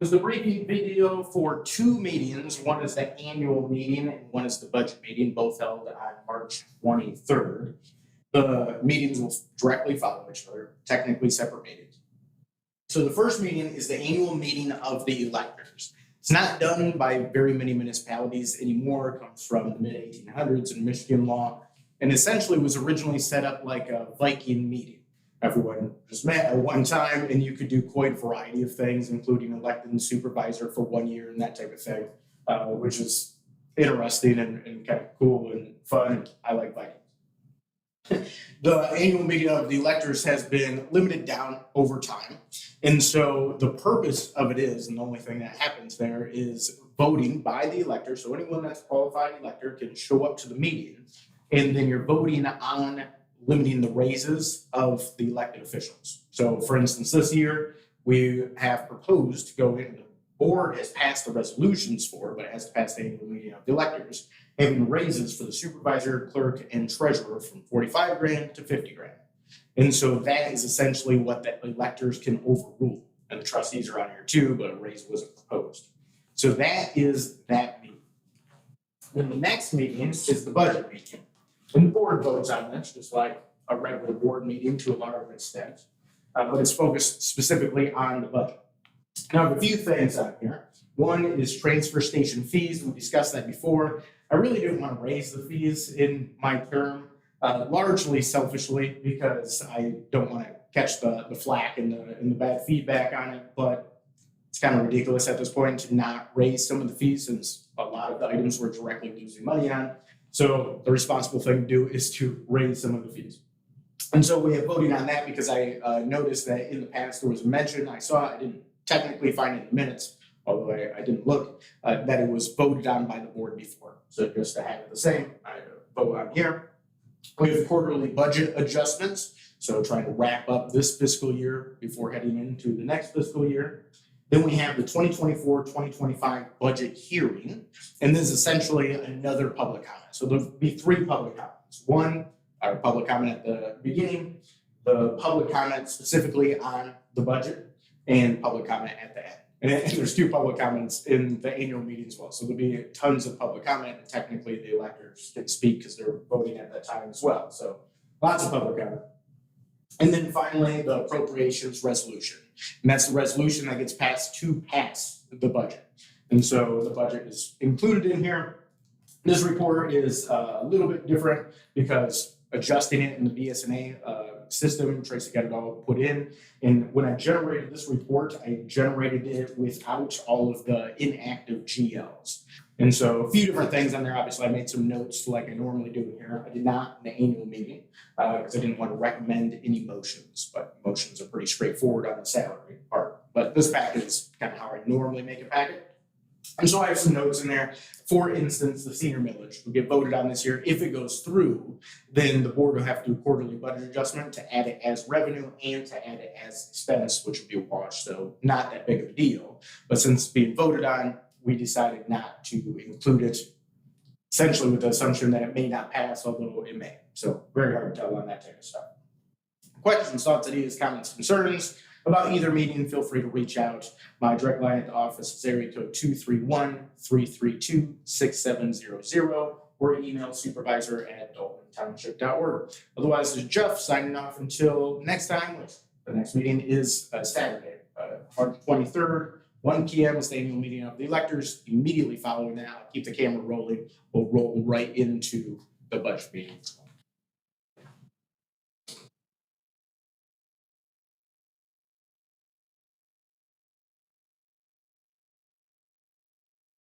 This is a briefing video for two meetings. One is the annual meeting and one is the budget meeting, both held on March 23rd. The meetings will directly follow each other, technically separate meetings. So the first meeting is the annual meeting of the electors. It's not done by very many municipalities anymore. It comes from the mid-1800s in Michigan law, and essentially was originally set up like a Viking meeting. Everyone just met at one time, and you could do quite a variety of things, including electing a supervisor for 1 year and that type of thing, which is interesting and kind of cool and fun. I like Vikings. The annual meeting of the electors has been limited down over time. And so the purpose of it is, and the only thing that happens there is voting by the elector. So anyone that's a qualified elector can show up to the meeting, and then you're voting on limiting the raises of the elected officials. So for instance, this year we have proposed to go in, the board has passed the resolutions for, but it has to pass the annual meeting of the electors, having raises for the supervisor, clerk, and treasurer from 45 grand to 50 grand. And so that is essentially what the electors can overrule. And the trustees are on here too, but a raise wasn't proposed. So that is that meeting. Then the next meeting is the budget meeting. And the board votes on this, just like a regular board meeting to a large extent, but it's focused specifically on the budget. Now, I have a few things on here. One is transfer station fees. We discussed that before. I really didn't want to raise the fees in my term, largely selfishly, because I don't want to catch the flack and the bad feedback on it, but it's kind of ridiculous at this point to not raise some of the fees since a lot of the items we're directly losing money on. So the responsible thing to do is to raise some of the fees. And so we have voted on that because I noticed that in the past there was a mention, I didn't technically find it in the minutes, although I didn't look, that it was voted on by the board before. So just to have it the same, I vote on here. We have quarterly budget adjustments, so trying to wrap up this fiscal year before heading into the next fiscal year. Then we have the 2024-2025 budget hearing, and this is essentially another public comment. So there'll be three public comments. One, our public comment at the beginning, the public comment specifically on the budget, and public comment at the end. And there's two public comments in the annual meeting as well. So there'll be tons of public comment, and technically the electors can speak because they're voting at that time as well. So lots of public comment. And then finally, the appropriations resolution. And that's the resolution that gets passed to pass the budget. And so the budget is included in here. This report is a little bit different because adjusting it in the BS&A system, Tracy got it all put in. And when I generated this report, I generated it without all of the inactive GLs. And so a few different things on there. Obviously, I made some notes like I normally do here. I did not in the annual meeting because I didn't want to recommend any motions, but motions are pretty straightforward on the salary part. But this packet is kind of how I normally make a packet. And so I have some notes in there. For instance, the senior millage will get voted on this year. If it goes through, then the board will have to do a quarterly budget adjustment to add it as revenue and to add it as expense, which will be a wash. So not that big of a deal. But since it's being voted on, we decided not to include it, essentially with the assumption that it may not pass, although it may. So very hard to tell on that type of stuff. Questions, thoughts, ideas, comments, concerns about either meeting, feel free to reach out. My direct line at the office is area code 231-332-6700 or email supervisor@daltontownship.org. Otherwise, this is Jeff signing off until next time, which the next meeting is Saturday, March 23rd. 1 p.m. is the annual meeting of the electors. Immediately following that, I'll keep the camera rolling. We'll roll right into the budget meeting.